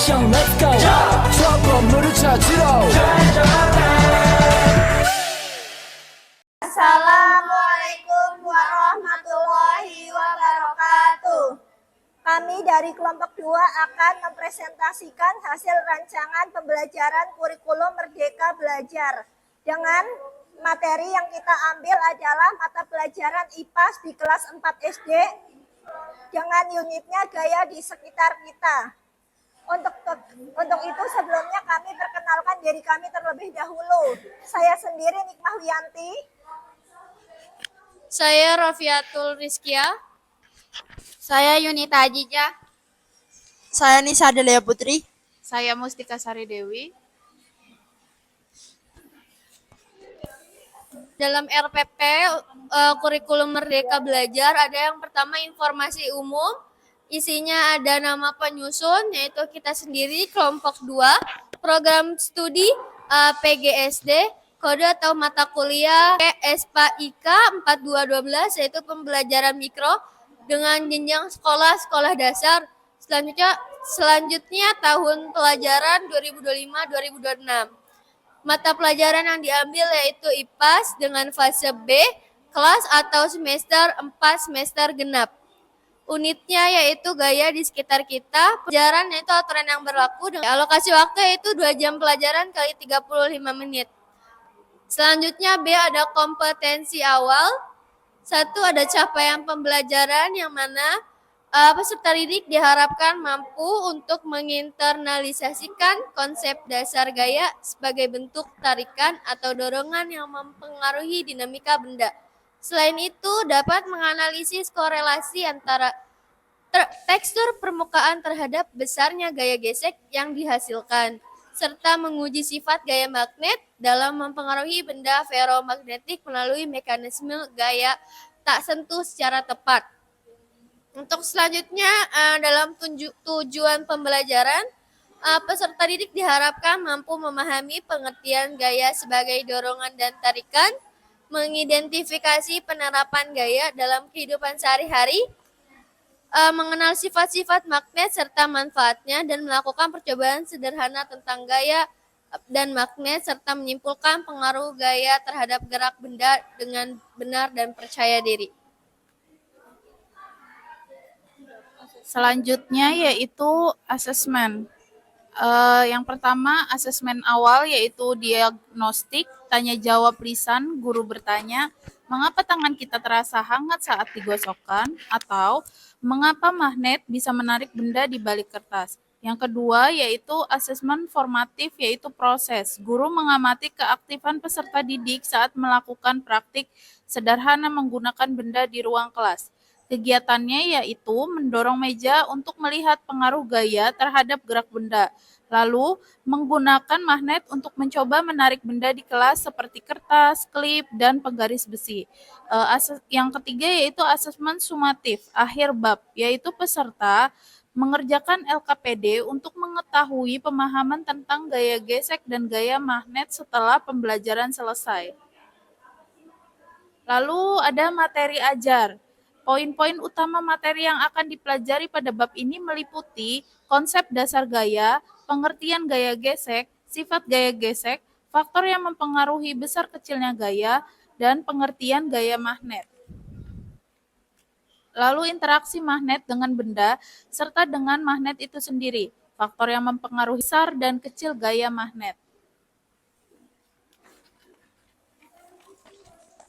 액션 let's go 저 건물을 찾으러 Assalamualaikum warahmatullahi wabarakatuh. Kami dari kelompok 2 akan mempresentasikan hasil rancangan pembelajaran kurikulum Merdeka Belajar. Dengan materi yang kita ambil adalah mata pelajaran IPAS di kelas 4 SD dengan unitnya gaya di sekitar kita. Untuk itu sebelumnya kami perkenalkan diri kami terlebih dahulu. Saya sendiri Nikmah Wiyanti. Saya Rafiatul Rizkia. Saya Yunita Ajija. Saya Nisa Adelia Putri. Saya Mustika Sari Dewi. Dalam RPP kurikulum Merdeka Belajar ada yang pertama informasi umum. Isinya ada nama penyusun yaitu kita sendiri kelompok 2, program studi PGSD, kode atau mata kuliah ESPA IK 4212 yaitu pembelajaran mikro dengan jenjang sekolah dasar. Selanjutnya tahun pelajaran 2025-2026. Mata pelajaran yang diambil yaitu IPAS dengan fase B, kelas atau semester 4 semester genap. Unitnya yaitu gaya di sekitar kita, pelajaran yaitu aturan yang berlaku, dengan alokasi waktu yaitu 2 jam pelajaran kali 35 menit. Selanjutnya B ada kompetensi awal. 1 ada capaian pembelajaran yang mana peserta didik diharapkan mampu untuk menginternalisasikan konsep dasar gaya sebagai bentuk tarikan atau dorongan yang mempengaruhi dinamika benda. Selain itu, dapat menganalisis korelasi antara tekstur permukaan terhadap besarnya gaya gesek yang dihasilkan, serta menguji sifat gaya magnet dalam mempengaruhi benda ferromagnetik melalui mekanisme gaya tak sentuh secara tepat. Untuk selanjutnya, dalam tujuan pembelajaran, peserta didik diharapkan mampu memahami pengertian gaya sebagai dorongan dan tarikan, mengidentifikasi penerapan gaya dalam kehidupan sehari-hari, mengenal sifat-sifat magnet serta manfaatnya, dan melakukan percobaan sederhana tentang gaya dan magnet, serta menyimpulkan pengaruh gaya terhadap gerak benda dengan benar dan percaya diri. Selanjutnya yaitu asesmen. Yang pertama asesmen awal yaitu diagnostik, tanya jawab lisan, guru bertanya, mengapa tangan kita terasa hangat saat digosokkan, atau mengapa magnet bisa menarik benda di balik kertas. Yang kedua yaitu asesmen formatif yaitu proses. Guru mengamati keaktifan peserta didik saat melakukan praktik sederhana menggunakan benda di ruang kelas. Kegiatannya yaitu mendorong meja untuk melihat pengaruh gaya terhadap gerak benda, lalu menggunakan magnet untuk mencoba menarik benda di kelas seperti kertas, klip, dan penggaris besi. Yang ketiga yaitu asesmen sumatif, akhir bab, yaitu peserta mengerjakan LKPD untuk mengetahui pemahaman tentang gaya gesek dan gaya magnet setelah pembelajaran selesai. Lalu ada materi ajar. Poin-poin utama materi yang akan dipelajari pada bab ini meliputi konsep dasar gaya, pengertian gaya gesek, sifat gaya gesek, faktor yang mempengaruhi besar kecilnya gaya, dan pengertian gaya magnet. Lalu interaksi magnet dengan benda, serta dengan magnet itu sendiri, faktor yang mempengaruhi besar dan kecil gaya magnet.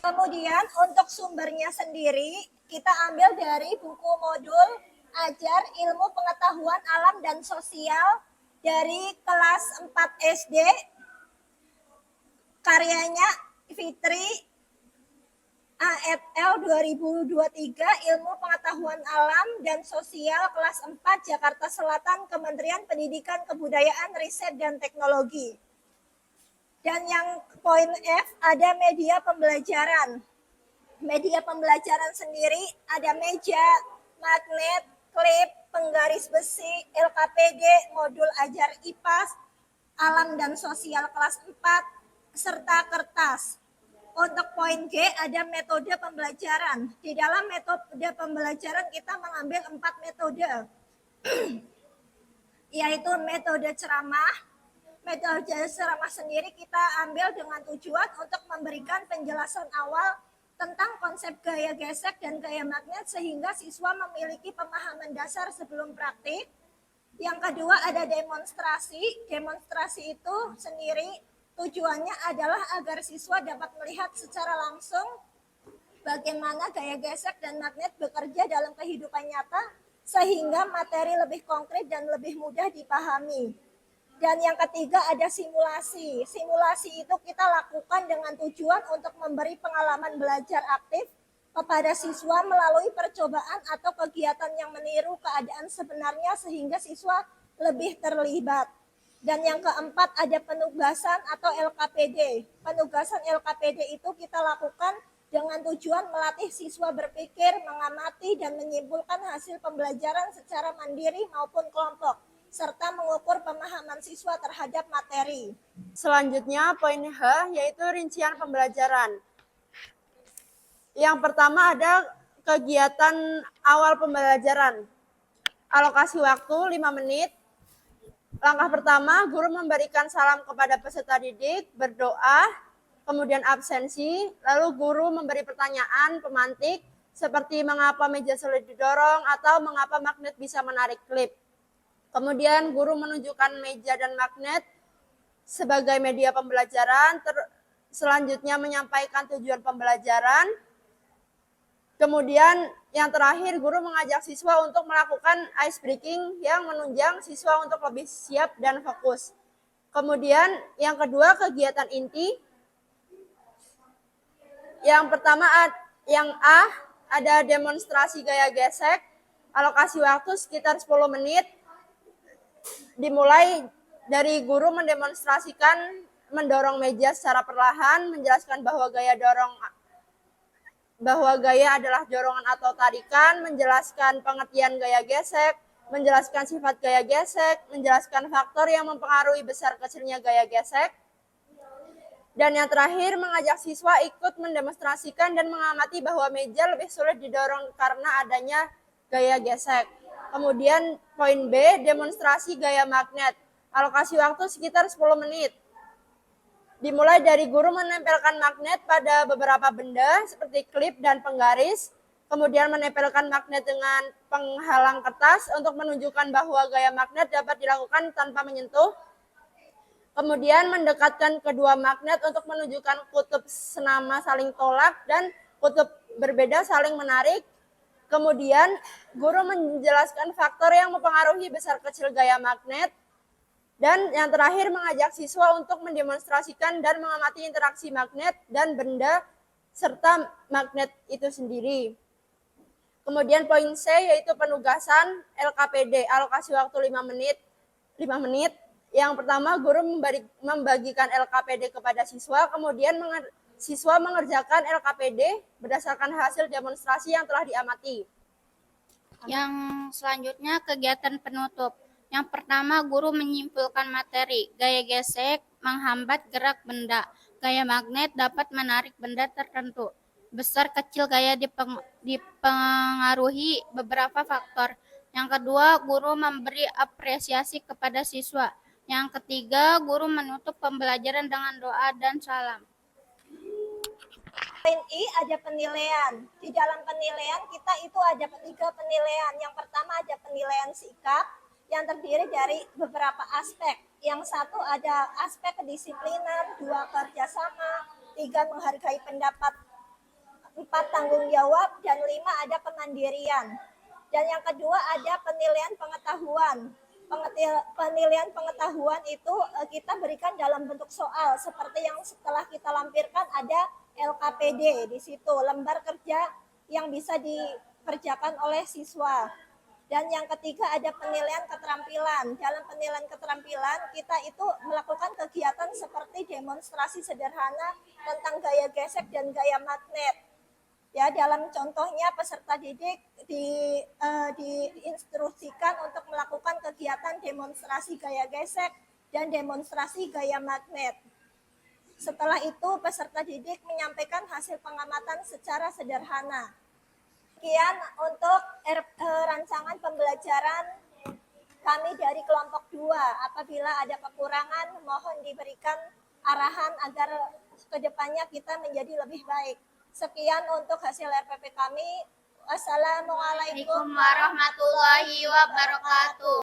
Kemudian untuk sumbernya sendiri, kita ambil dari buku modul Ajar Ilmu Pengetahuan Alam dan Sosial dari kelas 4 SD. Karyanya Fitri AFL 2023, Ilmu Pengetahuan Alam dan Sosial kelas 4 Jakarta Selatan, Kementerian Pendidikan Kebudayaan, Riset dan Teknologi. Dan yang poin F ada media pembelajaran. Media pembelajaran sendiri ada meja, magnet, klip, penggaris besi, LKPD, modul ajar IPAS, alam dan sosial kelas 4, serta kertas. Untuk poin G ada metode pembelajaran. Di dalam metode pembelajaran kita mengambil 4 metode. yaitu metode ceramah. Metode ceramah sendiri kita ambil dengan tujuan untuk memberikan penjelasan awal tentang konsep gaya gesek dan gaya magnet sehingga siswa memiliki pemahaman dasar sebelum praktik. Yang kedua ada demonstrasi. Demonstrasi itu sendiri tujuannya adalah agar siswa dapat melihat secara langsung bagaimana gaya gesek dan magnet bekerja dalam kehidupan nyata sehingga materi lebih konkret dan lebih mudah dipahami. Dan yang ketiga ada simulasi. Simulasi itu kita lakukan dengan tujuan untuk memberi pengalaman belajar aktif kepada siswa melalui percobaan atau kegiatan yang meniru keadaan sebenarnya sehingga siswa lebih terlibat. Dan yang keempat ada penugasan atau LKPD. Penugasan LKPD itu kita lakukan dengan tujuan melatih siswa berpikir, mengamati, dan menyimpulkan hasil pembelajaran secara mandiri maupun kelompok, serta mengukur pemahaman siswa terhadap materi. Selanjutnya poin H yaitu rincian pembelajaran. Yang pertama ada kegiatan awal pembelajaran. Alokasi waktu 5 menit. Langkah pertama, guru memberikan salam kepada peserta didik, berdoa, kemudian absensi, lalu guru memberi pertanyaan pemantik seperti mengapa meja sulit didorong atau mengapa magnet bisa menarik klip. Kemudian guru menunjukkan meja dan magnet sebagai media pembelajaran, selanjutnya menyampaikan tujuan pembelajaran. Kemudian yang terakhir guru mengajak siswa untuk melakukan ice breaking yang menunjang siswa untuk lebih siap dan fokus. Kemudian yang kedua kegiatan inti. Yang pertama yang A ada demonstrasi gaya gesek. Alokasi waktu sekitar 10 menit. Dimulai dari guru mendemonstrasikan mendorong meja secara perlahan, menjelaskan bahwa gaya adalah dorongan atau tarikan, menjelaskan pengertian gaya gesek, menjelaskan sifat gaya gesek, menjelaskan faktor yang mempengaruhi besar kecilnya gaya gesek. Dan yang terakhir mengajak siswa ikut mendemonstrasikan dan mengamati bahwa meja lebih sulit didorong karena adanya gaya gesek. Kemudian poin B, demonstrasi gaya magnet. Alokasi waktu sekitar 10 menit. Dimulai dari guru menempelkan magnet pada beberapa benda seperti klip dan penggaris, kemudian menempelkan magnet dengan penghalang kertas untuk menunjukkan bahwa gaya magnet dapat dilakukan tanpa menyentuh. Kemudian mendekatkan kedua magnet untuk menunjukkan kutub senama saling tolak dan kutub berbeda saling menarik. Kemudian guru menjelaskan faktor yang mempengaruhi besar kecil gaya magnet. Dan yang terakhir mengajak siswa untuk mendemonstrasikan dan mengamati interaksi magnet dan benda serta magnet itu sendiri. Kemudian poin C yaitu penugasan LKPD, alokasi waktu 5 menit. Yang pertama guru membagikan LKPD kepada siswa, kemudian siswa mengerjakan LKPD berdasarkan hasil demonstrasi yang telah diamati. Yang selanjutnya kegiatan penutup. Yang pertama, guru menyimpulkan materi. Gaya gesek menghambat gerak benda. Gaya magnet dapat menarik benda tertentu. Besar kecil gaya dipengaruhi beberapa faktor. Yang kedua, guru memberi apresiasi kepada siswa. Yang ketiga, guru menutup pembelajaran dengan doa dan salam. Poin I ada penilaian. Di dalam penilaian kita itu ada 3 penilaian. Yang pertama ada penilaian sikap yang terdiri dari beberapa aspek. Yang satu ada aspek kedisiplinan, 2 kerjasama, 3 menghargai pendapat, 4 tanggung jawab, dan 5 ada kemandirian. Dan yang kedua ada penilaian pengetahuan. Penilaian pengetahuan itu kita berikan dalam bentuk soal seperti yang setelah kita lampirkan ada LKPD di situ, lembar kerja yang bisa dikerjakan oleh siswa. Dan yang ketiga ada penilaian keterampilan. Dalam penilaian keterampilan kita itu melakukan kegiatan seperti demonstrasi sederhana tentang gaya gesek dan gaya magnet. Ya, dalam contohnya peserta didik diinstruksikan untuk melakukan kegiatan demonstrasi gaya gesek dan demonstrasi gaya magnet. Setelah itu peserta didik menyampaikan hasil pengamatan secara sederhana. Sekian untuk rancangan pembelajaran Kami dari kelompok 2, apabila ada kekurangan, mohon diberikan arahan agar kedepannya kita menjadi lebih baik. Sekian untuk hasil RPP kami. Wassalamualaikum Assalamualaikum warahmatullahi wabarakatuh.